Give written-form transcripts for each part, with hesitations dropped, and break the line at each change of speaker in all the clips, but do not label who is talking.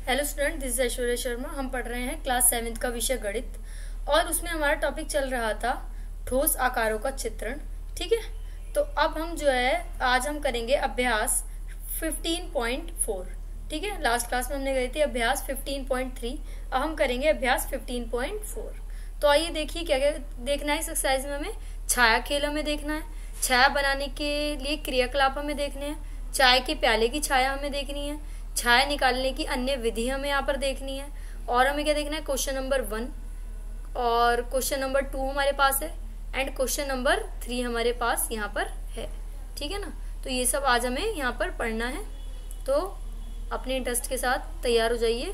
Hello student, this is Aishwarya Sharma. हम पढ़ रहे हैं क्लास 7th का विषय गणित और उसमें हमारा टॉपिक चल रहा था ठोस आकारों का चित्रण। ठीक है, तो अब हम जो है आज हम करेंगे अभ्यास 15.4। ठीक है, लास्ट क्लास में हमने करे थे अभ्यास 15.3, अब हम करेंगे अभ्यास 15.4। तो आइए देखिए क्या क्या देखना है इस एक्सरसाइज में। हमें छाया खेल हमें देखना है, छाया बनाने के लिए क्रियाकलाप हमें देखने हैं, चाय के प्याले की छाया हमें देखनी है, छाया निकालने की अन्य विधि हमें यहाँ पर देखनी है, और हमें क्या देखना है क्वेश्चन नंबर 1 और क्वेश्चन नंबर 2 हमारे पास है एंड क्वेश्चन नंबर 3 हमारे पास यहाँ पर है। ठीक है ना, तो ये सब आज हमें यहाँ पर पढ़ना है। तो अपने इंटरेस्ट के साथ तैयार हो जाइए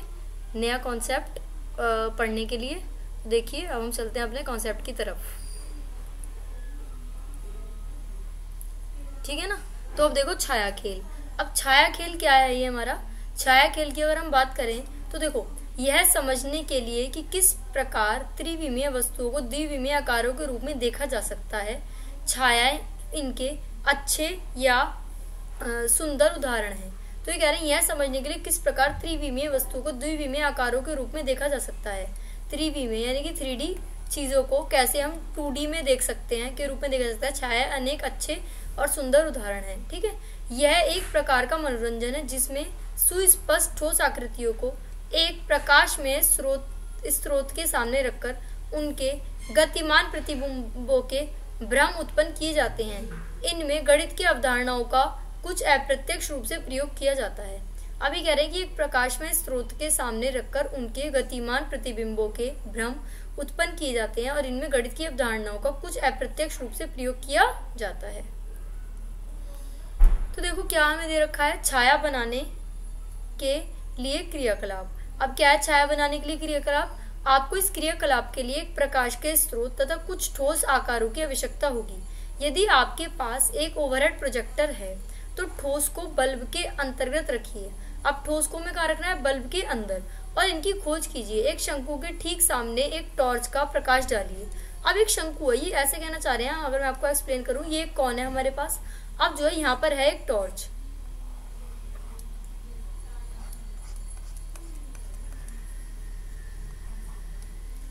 नया कॉन्सेप्ट पढ़ने के लिए। देखिए अब हम चलते हैं अपने कॉन्सेप्ट की तरफ। ठीक है ना, तो अब देखो छाया खेल। अब छाया खेल क्या है ये हमारा छाया खेल की अगर हम बात करें तो देखो यह समझने के लिए कि किस प्रकार त्रिविमीय वस्तुओं को द्विविमीय आकारों के रूप में देखा जा सकता है, छायाएं इनके अच्छे या सुंदर उदाहरण हैं। तो ये कह रहे हैं यह समझने के लिए किस प्रकार त्रिविमीय वस्तुओं को द्विविमीय आकारों के रूप में देखा जा सकता है। त्रिविमीय यानी कि 3D चीजों को कैसे हम 2D में देख सकते हैं के रूप में देखा जा सकता है। छाया अनेक अच्छे और सुंदर उदाहरण है। ठीक है, यह एक प्रकार का मनोरंजन है जिसमें सुस्पष्ट ठोस आकृतियों को एक प्रकाश में स्रोत के सामने रखकर उनके गतिमान प्रतिबिंबों के भ्रम उत्पन्न किए जाते हैं। इनमें गणित की अवधारणाओं का कुछ अप्रत्यक्ष रूप से प्रयोग किया जाता है। अभी कह रहे हैं कि एक प्रकाश में स्रोत के सामने रखकर उनके गतिमान प्रतिबिंबों के भ्रम उत्पन्न किए जाते हैं और इनमें गणित की अवधारणाओं का कुछ अप्रत्यक्ष रूप से प्रयोग किया जाता है। तो देखो क्या हमें दे रखा है छाया बनाने के लिए क्रियाकलाप। अब क्या है छाया बनाने के लिए क्रियाकलाप? आपको इस क्रियाकलाप के लिए एक प्रकाश के स्रोत तथा कुछ ठोस आकारों की आवश्यकता होगी। यदि आपके पास एक ओवरहेड प्रोजेक्टर है तो ठोस को बल्ब के अंतर्गत रखिए। अब ठोस को हमें कहाँ रखना है? बल्ब के अंदर, और इनकी खोज कीजिए। एक शंकु के ठीक सामने एक टॉर्च का प्रकाश डालिए। अब एक शंकु है, ये ऐसे कहना चाह रहे हैं, अगर मैं आपको एक्सप्लेन करूं, ये कौन है हमारे पास? अब जो है यहाँ पर है एक टॉर्च।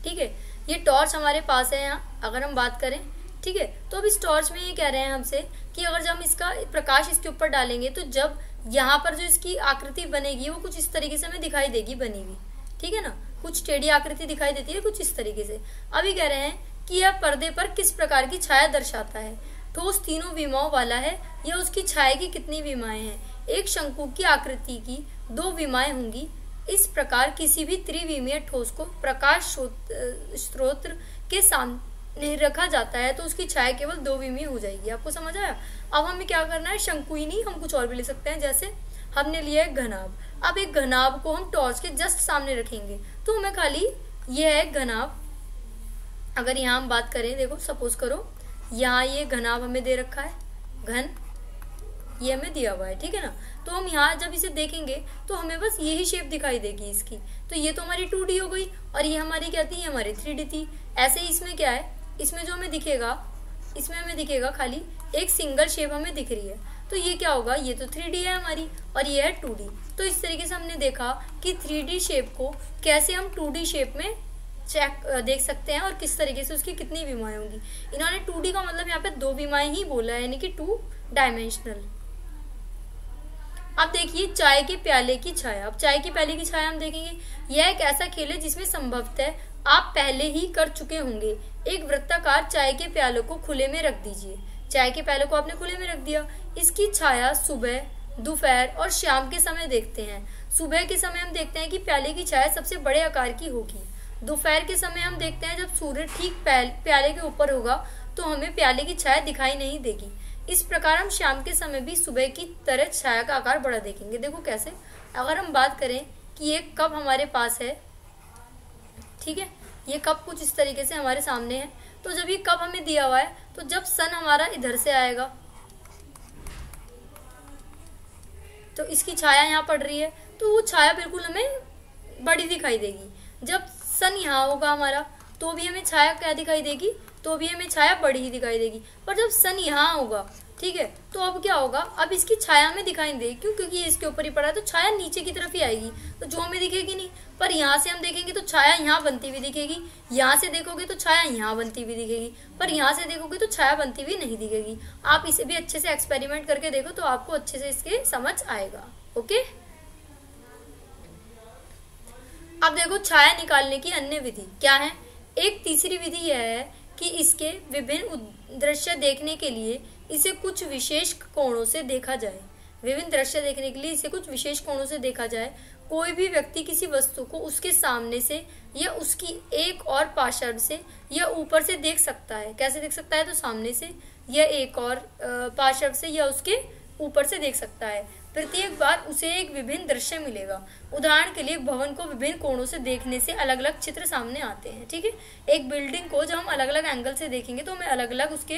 ठीक है, ये टॉर्च हमारे पास है यहाँ अगर हम बात करें। ठीक है, तो अब इस टॉर्च में ये कह रहे हैं हमसे कि अगर जब हम इसका प्रकाश इसके ऊपर डालेंगे तो जब यहाँ पर जो इसकी आकृति बनेगी वो कुछ इस तरीके से हमें दिखाई देगी बनी हुई। ठीक है ना, कुछ टेढ़ी आकृति दिखाई देती है कुछ इस तरीके से। अभी कह रहे हैं कि यह पर्दे पर किस प्रकार की छाया दर्शाता है। ठोस तीनों विमाओं वाला है, यह उसकी छाया की कितनी विमाएं हैं? एक शंकु की आकृति की 2 विमाएं होंगी। इस प्रकार किसी भी त्रिविमीय ठोस को प्रकाश स्रोत के सामने रखा जाता है तो उसकी छाया केवल 2 विमीय हो जाएगी। आपको समझ आया? अब हमें क्या करना है, शंकु ही नहीं हम कुछ और भी ले सकते हैं। जैसे हमने लिया है घनाभ। अब एक घनाभ को हम टॉर्च के जस्ट सामने रखेंगे तो हमें खाली यह है घनाभ। अगर यहाँ हम बात करें, देखो सपोज करो यहाँ ये घनाभ हमें दे रखा है, घन ये हमें दिया हुआ है। ठीक है ना, तो हम यहाँ जब इसे देखेंगे तो हमें बस यही शेप दिखाई देगी इसकी। तो ये तो हमारी 2D हो गई और ये हमारी क्या थी? ये हमारी 3D थी। ऐसे ही इसमें क्या है, इसमें जो हमें दिखेगा, इसमें हमें दिखेगा खाली एक सिंगल शेप हमें दिख रही है। तो ये क्या होगा? ये तो 3D है हमारी और ये है 2D। तो इस तरीके से हमने देखा कि 3D शेप को कैसे हम 2D शेप में देख सकते हैं और किस तरीके से उसकी कितनी विमाएं होंगी। इन्होंने 2D का मतलब यहाँ पे 2 विमाएं ही बोला है, यानी कि 2 डायमेंशनल। अब देखिए चाय के प्याले की छाया। अब चाय के प्याले की छाया हम देखेंगे। यह एक ऐसा खेल है जिसमें संभवतः आप पहले ही कर चुके होंगे। एक वृत्ताकार चाय के प्याले को खुले में रख दीजिए। चाय के प्याले को आपने खुले में रख दिया। इसकी छाया सुबह, दोपहर और शाम के समय देखते हैं। सुबह के समय हम देखते हैं कि प्याले की छाया सबसे बड़े आकार की होगी। दोपहर के समय हम देखते हैं जब सूर्य ठीक प्याले के ऊपर होगा तो हमें प्याले की छाया दिखाई नहीं देगी। इस प्रकार हम शाम के समय भी सुबह की तरह छाया का आकार बड़ा देखेंगे। देखो कैसे, अगर हम बात करें कि ये कप हमारे पास है, ठीक है, ये कप कुछ इस तरीके से हमारे सामने है। तो जब ये कप हमें दिया हुआ है तो जब सन हमारा इधर से आएगा तो इसकी छाया यहाँ पड़ रही है तो वो छाया बिल्कुल हमें बड़ी दिखाई देगी। जब सन यहाँ होगा हमारा तो भी हमें छाया क्या दिखाई देगी? तो भी हमें छाया बड़ी ही दिखाई देगी। पर जब सन यहाँ होगा ठीक है। तो अब क्या होगा, अब इसकी छाया हमें दिखाई नहीं देगी, क्यों? क्योंकि ये इसके ऊपर ही पड़ा है, तो छाया नीचे की तरफ ही आएगी, तो जो हमें दिखेगी नहीं। पर यहाँ से हम देखेंगे तो छाया यहाँ बनती हुई दिखेगी, यहाँ से देखोगे तो छाया यहाँ बनती हुई दिखेगी, पर यहाँ से देखोगे तो छाया बनती हुई नहीं दिखेगी। आप इसे भी अच्छे से एक्सपेरिमेंट करके देखो तो आपको अच्छे से इसके समझ आएगा। ओके, अब देखो छाया निकालने की अन्य विधि क्या है। एक तीसरी विधि यह है कि इसके विभिन्न दृश्य देखने के लिए इसे कुछ विशेष कोणों से देखा जाए। विभिन्न दृश्य देखने के लिए इसे कुछ विशेष कोणों से देखा जाए। कोई भी व्यक्ति किसी वस्तु को उसके सामने से या उसकी एक और पार्श्व से या ऊपर से देख सकता है। कैसे देख सकता है? तो सामने से या एक और पार्श्व से या उसके ऊपर से देख सकता है। प्रत्येक बार उसे एक विभिन्न दृश्य मिलेगा। उदाहरण के लिए भवन को विभिन्न कोणों से देखने से अलग अलग चित्र सामने आते हैं। ठीक है, एक बिल्डिंग को जब हम अलग अलग एंगल से देखेंगे तो हमें अलग अलग उसके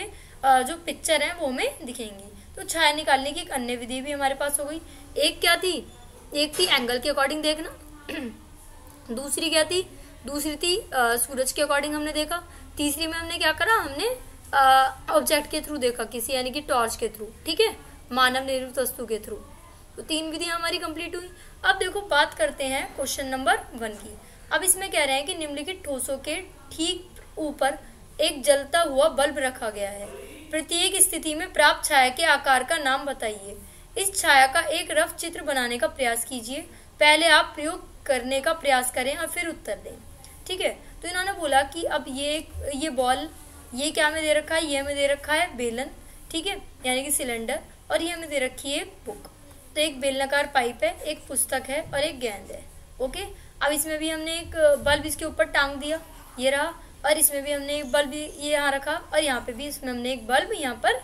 जो पिक्चर हैं वो हमें दिखेंगी। तो छाया निकालने की एक अन्य विधि भी हमारे पास हो गई। एक क्या थी? एक थी एंगल के अकॉर्डिंग देखना। दूसरी क्या थी? दूसरी थी सूरज के अकॉर्डिंग हमने देखा। तीसरी में हमने क्या करा? हमने ऑब्जेक्ट के थ्रू देखा, किसी यानी कि टॉर्च के थ्रू। ठीक है, मानव निर्मित वस्तु के थ्रू। तो 3 विधियां हमारी कंप्लीट हुई। अब देखो बात करते हैं क्वेश्चन नंबर 1 की। अब इसमें कह रहे हैं कि निम्नलिखित ठोसों के ठीक ऊपर एक जलता हुआ बल्ब रखा गया है। प्रत्येक स्थिति में प्राप्त छाया के आकार का नाम बताइए। इस छाया का एक रफ चित्र बनाने का प्रयास कीजिए। पहले आप प्रयोग करने का प्रयास करें और फिर उत्तर दें। ठीक है, तो इन्होंने बोला कि अब ये बॉल, ये क्या हमें दे रखा है? ये हमें दे रखा है बेलन। ठीक है, यानी कि सिलेंडर। और ये हमें दे रखी है बुक। तो एक बेलनाकार पाइप है, एक पुस्तक है और एक गेंद है। ओके, अब इसमें भी हमने एक बल्ब इसके ऊपर टांग दिया, ये रहा। और इसमें भी हमने एक बल्ब ये यहाँ रखा और यहाँ पे भी इसमें हमने एक बल्ब यहाँ पर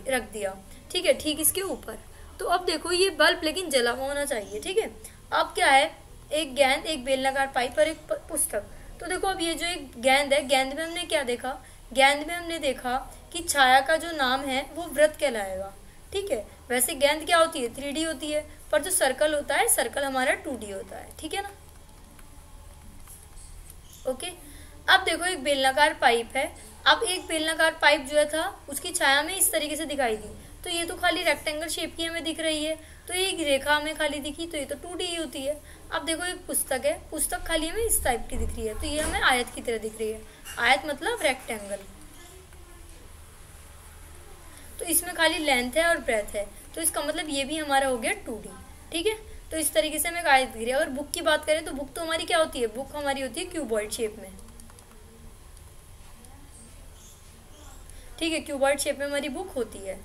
रख दिया। ठीक है, ठीक इसके ऊपर। तो अब देखो ये बल्ब लेकिन जला हुआ होना चाहिए। ठीक है, अब क्या है? एक गेंद, एक बेलनाकार पाइप और एक पुस्तक। तो देखो अब ये जो एक गेंद है, गेंद में हमने क्या देखा? गेंद में हमने देखा कि छाया का जो नाम है वो वृत्त कहलाएगा। ठीक है, वैसे गेंद क्या होती है? 3D होती है, पर जो सर्कल होता है, सर्कल हमारा 2D होता है। ठीक है ना? ओके, अब देखो एक बेलनाकार पाइप है। अब एक बेलनाकार पाइप जो है था उसकी छाया में इस तरीके से दिखाई दी। तो ये तो खाली रेक्टेंगल शेप की हमें दिख रही है, तो एक रेखा हमें खाली दिखी, तो ये तो 2D ही होती है। अब देखो एक पुस्तक है, पुस्तक खाली हमें इस टाइप की दिख रही है, तो ये हमें आयत की तरह दिख रही है। आयत मतलब रेक्टेंगल। तो इसमें खाली लेंथ है और ब्रेथ है, तो इसका मतलब ये भी हमारा हो गया 2D। ठीक है, तो इस तरीके से हमें एक आयत दिख रही है। अगर बुक की बात करें तो बुक तो हमारी क्या होती है? बुक हमारी होती है क्यूबॉइड शेप में। ठीक है, क्यूबॉइड शेप में हमारी बुक होती है।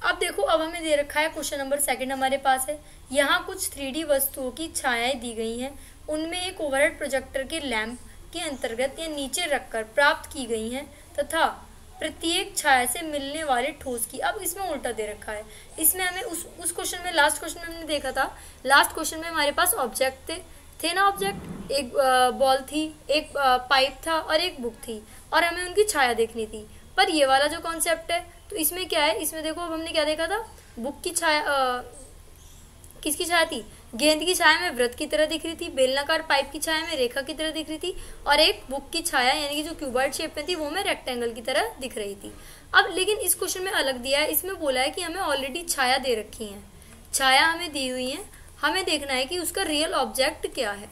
अब देखो, अब हमें दे रखा है क्वेश्चन नंबर 2 हमारे पास है। यहाँ कुछ 3D वस्तुओं की छायाएं दी गई हैं। उनमें एक ओवरहेड प्रोजेक्टर के लैंप के अंतर्गत या नीचे रखकर प्राप्त की गई हैं तथा प्रत्येक छाया से मिलने वाले ठोस की। अब इसमें उल्टा दे रखा है। इसमें हमें उस क्वेश्चन में, लास्ट क्वेश्चन में हमने देखा था, लास्ट क्वेश्चन में हमारे पास ऑब्जेक्ट थे ना, ऑब्जेक्ट एक बॉल थी, एक पाइप था और एक बुक थी, और हमें उनकी छाया देखनी थी। पर ये वाला जो कॉन्सेप्ट है, तो इसमें क्या है? इसमें देखो अब हमने क्या देखा था? बुक की छाया किसकी छाया थी? गेंद की छाया में वृत्त की तरह दिख रही थी, बेलनाकार पाइप की छाया में रेखा की तरह दिख रही थी, और एक बुक की छाया यानी कि जो क्यूबॉइड शेप में थी वो में रेक्टेंगल की तरह दिख रही थी। अब लेकिन इस क्वेश्चन में अलग दिया है। इसमें बोला है कि हमें ऑलरेडी छाया दे रखी है, छाया हमें दी हुई है, हमें देखना है कि उसका रियल ऑब्जेक्ट क्या है।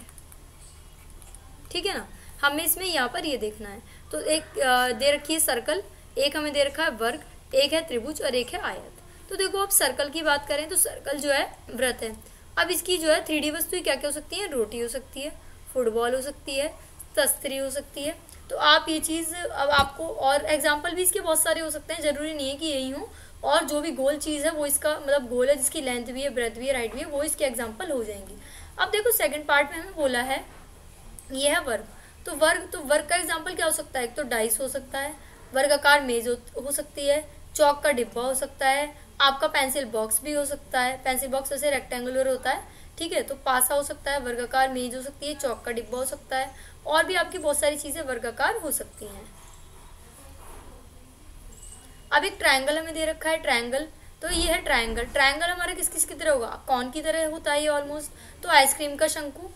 ठीक है ना, हमें इसमें यहाँ पर ये देखना है। तो एक दे रखी है सर्कल, एक हमें दे रखा है वर्ग, एक है त्रिभुज और एक है आयत। तो देखो अब सर्कल की बात करें तो सर्कल जो है वृत्त है। अब इसकी जो है 3D वस्तु क्या क्या हो सकती है? रोटी हो सकती है, फुटबॉल हो सकती है, तस्तरी हो सकती है। तो आप ये चीज, अब आपको और एग्जाम्पल भी इसके बहुत सारे हो सकते हैं, जरूरी नहीं है कि यही हो। और जो भी गोल चीज है वो इसका मतलब गोल है, जिसकी लेंथ भी है, ब्रेथ भी है, राइट भी है, वो इसके एग्जाम्पल हो जाएंगी। अब देखो सेकंड पार्ट में हमें बोला है ये है वर्ग। तो वर्ग का एग्जाम्पल क्या हो सकता है? एक तो डाइस हो सकता है, वर्गाकार मेज हो सकती है, चौक का डिब्बा हो सकता है, आपका पेंसिल बॉक्स भी हो सकता है। पेंसिल बॉक्स वैसे रेक्टेंगुलर होता है। ठीक है, तो पासा हो सकता है, वर्गाकार मेज हो सकती है, चौक का डिब्बा हो सकता है, और भी आपकी बहुत सारी चीजें वर्गाकार हो सकती हैं। अब एक ट्रायंगल हमें दे रखा है, ट्रायंगल। तो ये है ट्रायंगल। ट्रायंगल हमारा किस की तरह होगा? कौन की तरह होता है ये ऑलमोस्ट। तो आइसक्रीम का शंकु,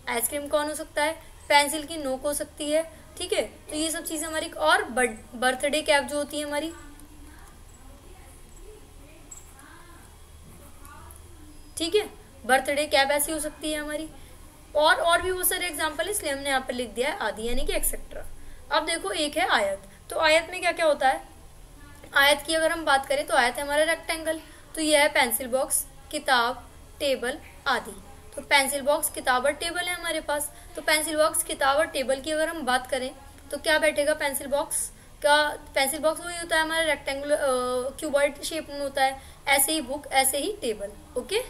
आइसक्रीम कौन हो सकता है? पेंसिल की नोक हो सकती है। ठीक है। तो ये सब चीजें हमारी, और बर्थडे कैप जो होती है हमारी, ठीक है, बर्थडे कैप ऐसी हो सकती है हमारी, और भी बहुत सारे एग्जाम्पल है, इसलिए हमने यहाँ पर लिख दिया है आदि, यानी कि एक्सेट्रा। अब देखो एक है आयत, तो आयत में क्या क्या होता है। आयत की अगर हम बात करें तो आयत है हमारा रेक्टेंगल, तो यह है पेंसिल बॉक्स, किताब, टेबल आदि। तो पेंसिल बॉक्स, किताब और टेबल है हमारे पास। तो पेंसिल बॉक्स, किताब और टेबल की अगर हम बात करें तो क्या बैठेगा पेंसिल बॉक्स का। पेंसिल बॉक्स वही होता है हमारा रेक्टेंगुलर क्यूबॉइड शेप में होता है, ऐसे ही बुक, ऐसे ही टेबल। ओके,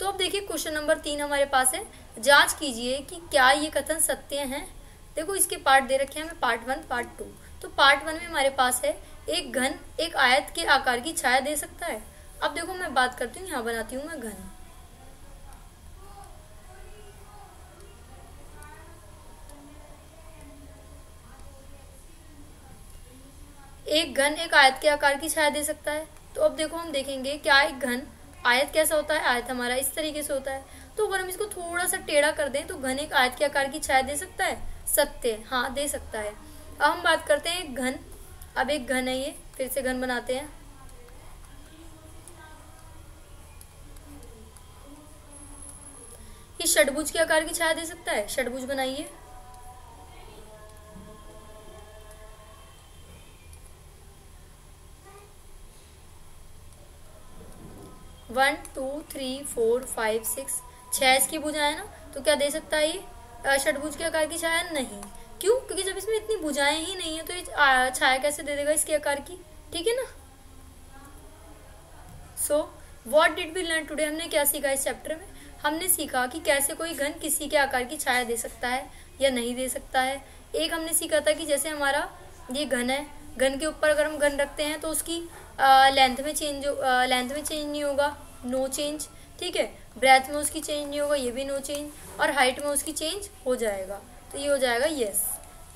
तो अब देखिए क्वेश्चन नंबर 3 हमारे पास है, जांच कीजिए कि क्या ये कथन सत्य हैं। देखो इसके पार्ट दे रखे हैं हमें, पार्ट 1 पार्ट 2। तो पार्ट 1 में हमारे पास है एक घन एक आयत के आकार की छाया दे सकता है। अब देखो मैं बात करती हूँ, यहाँ बनाती हूँ मैं घन। एक घन एक आयत के आकार की छाया दे सकता है। तो अब देखो हम देखेंगे क्या एक घन आयत कैसा होता है। आयत हमारा इस तरीके से होता है, तो अगर हम इसको थोड़ा सा टेढ़ा कर दें तो घन एक आयत के आकार की छाया दे सकता है। सत्य, हाँ दे सकता है। अब हम बात करते हैं एक घन। अब एक घन है, ये फिर से घन बनाते हैं। ये षटभुज के आकार की छाया दे सकता है। षटभुज बनाइए। वन, टू, थ्री, फोर, 5, 6, 6 इसकी भुजाएं है ना, तो क्या दे सकता है ये षटभुज के आकार की छाया? नहीं। क्यों? क्योंकि जब इसमें इतनी भुजाएं ही नहीं है तो ये छाया कैसे दे देगा इसके आकार की, ठीक है ना। So what did we learn today, हमने क्या सीखा इस चैप्टर में। हमने सीखा कि कैसे कोई घन किसी के आकार की छाया दे सकता है या नहीं दे सकता है। एक हमने सीखा था कि जैसे हमारा ये घन है, घन के ऊपर अगर हम घन रखते हैं तो उसकी लेंथ में चेंज नहीं होगा, नो चेंज, ठीक है। ब्रेथ में उसकी चेंज नहीं होगा, ये भी नो चेंज, और हाइट में उसकी चेंज हो जाएगा, तो ये हो जाएगा यस।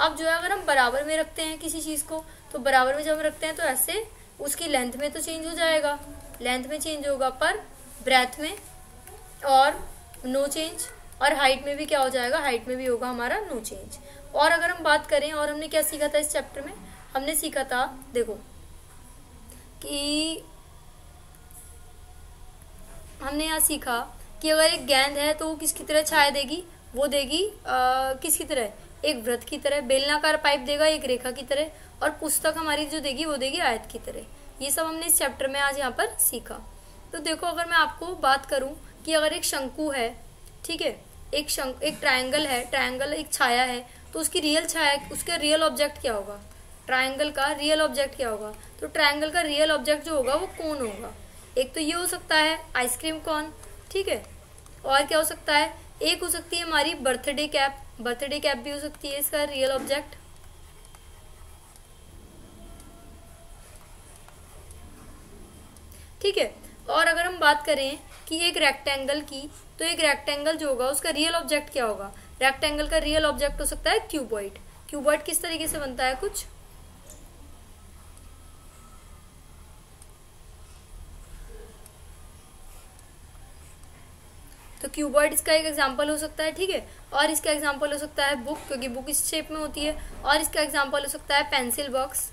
अब जो है अगर हम बराबर में रखते हैं किसी चीज को, तो बराबर में जब हम रखते हैं तो ऐसे उसकी लेंथ में तो चेंज हो जाएगा, लेंथ में चेंज होगा, पर ब्रेथ में और नो चेंज, और हाइट में भी क्या हो जाएगा, हाइट में भी होगा हमारा नो चेंज। और अगर हम बात करें, और हमने क्या सीखा था इस चैप्टर में, हमने सीखा था देखो कि हमने यहाँ सीखा कि अगर एक गेंद है तो वो किसकी तरह छाया देगी, वो देगी किसकी तरह, एक वृत्त की तरह। बेलनाकार पाइप देगा एक रेखा की तरह, और पुस्तक हमारी जो देगी वो देगी आयत की तरह। ये सब हमने इस चैप्टर में आज यहाँ पर सीखा। तो देखो अगर मैं आपको बात करूं कि अगर एक शंकु है, ठीक है, एक ट्रायंगल है, ट्रायंगल एक छाया है, तो उसकी रियल छाया, उसका रियल ऑब्जेक्ट क्या होगा, ट्रायंगल का रियल ऑब्जेक्ट क्या होगा। तो ट्रायंगल का रियल ऑब्जेक्ट जो होगा वो कोन होगा। एक तो ये हो सकता है आइसक्रीम कोन, ठीक है, और क्या हो सकता है, एक हो सकती है हमारी बर्थडे कैप, बर्थडे कैप भी हो सकती है इसका रियल ऑब्जेक्ट, ठीक है। और अगर हम बात करें कि एक रेक्टेंगल की, तो एक रेक्टेंगल जो होगा उसका रियल ऑब्जेक्ट क्या होगा, रेक्टेंगल का रियल ऑब्जेक्ट हो सकता है क्यूबॉइड। क्यूबॉइड किस तरीके से बनता है कुछ, तो क्यूबॉइड इसका एक एग्जांपल हो सकता है, ठीक है। और इसका एग्जांपल हो सकता है बुक, क्योंकि बुक इस शेप में होती है। और इसका एग्जांपल हो सकता है पेंसिल बॉक्स,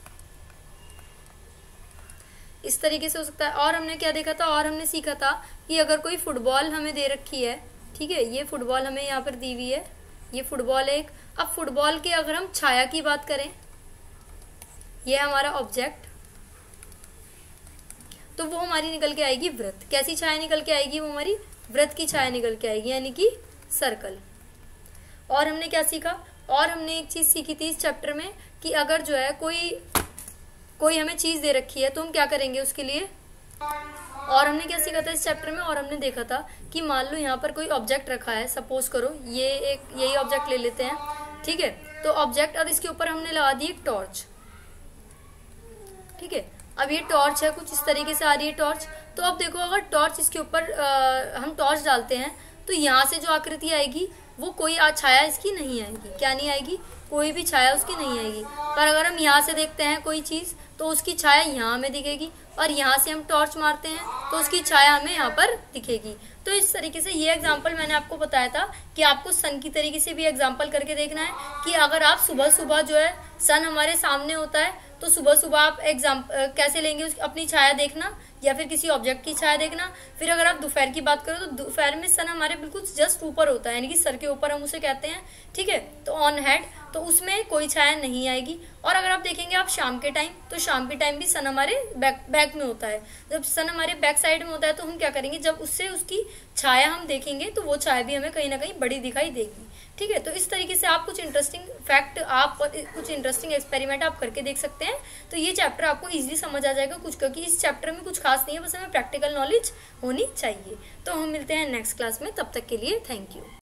इस तरीके से हो सकता है। और हमने क्या देखा था, और हमने सीखा था कि अगर कोई फुटबॉल हमें दे रखी है, ठीक है, ये फुटबॉल हमें यहाँ पर दी हुई है, ये फुटबॉल है एक। अब फुटबॉल के अगर हम छाया की बात करें, ये हमारा ऑब्जेक्ट, तो वो हमारी निकल के आएगी वृत्त। कैसी छाया निकल के आएगी, वो हमारी वृत्त की छाया निकल के आएगी, यानी कि सर्कल। और हमने क्या सीखा, और हमने एक चीज सीखी थी इस चैप्टर में कि अगर जो है कोई हमें चीज दे रखी है तो हम क्या करेंगे उसके लिए। और हमने क्या सीखा था इस चैप्टर में, और हमने देखा था कि मान लो यहाँ पर कोई ऑब्जेक्ट रखा है, सपोज करो ये एक यही ऑब्जेक्ट ले लेते हैं, ठीक है। तो ऑब्जेक्ट, और इसके ऊपर हमने लगा दी एक टॉर्च, ठीक है। अब ये टॉर्च है, कुछ इस तरीके से आ रही है टॉर्च। तो अब देखो अगर टॉर्च इसके ऊपर हम टॉर्च डालते हैं तो यहाँ से जो आकृति आएगी वो कोई छाया इसकी नहीं आएगी। क्या नहीं आएगी, कोई भी छाया उसकी नहीं आएगी। पर अगर हम यहाँ से देखते हैं कोई चीज, तो उसकी छाया यहाँ हमें दिखेगी, और यहाँ से हम टॉर्च मारते हैं तो उसकी छाया हमें यहाँ पर दिखेगी। तो इस तरीके से ये एग्जाम्पल मैंने आपको बताया था कि आपको सन की तरीके से भी एग्जाम्पल करके देखना है कि अगर आप सुबह सुबह जो है सन हमारे सामने होता है तो सुबह सुबह आप कैसे लेंगे अपनी छाया देखना, या फिर किसी ऑब्जेक्ट की छाया देखना। फिर अगर आप दोपहर की बात करो तो दोपहर में सन हमारे बिल्कुल जस्ट ऊपर होता है, यानी कि सर के ऊपर हम उसे कहते हैं, ठीक है, तो ऑन हेड, तो उसमें कोई छाया नहीं आएगी। और अगर आप देखेंगे आप शाम के टाइम, तो शाम के टाइम भी सन हमारे बैक में होता है। जब सन हमारे बैक साइड में होता है तो हम क्या करेंगे, जब उससे उसकी छाया हम देखेंगे तो वो छाया भी हमें कहीं ना कहीं बड़ी दिखाई देगी, ठीक है। तो इस तरीके से आप कुछ इंटरेस्टिंग फैक्ट, आप कुछ इंटरेस्टिंग एक्सपेरिमेंट आप करके देख सकते हैं। तो ये चैप्टर आपको इजीली समझ आ जाएगा कुछ, क्योंकि इस चैप्टर में कुछ खास नहीं है, बस हमें प्रैक्टिकल नॉलेज होनी चाहिए। तो हम मिलते हैं नेक्स्ट क्लास में, तब तक के लिए थैंक यू।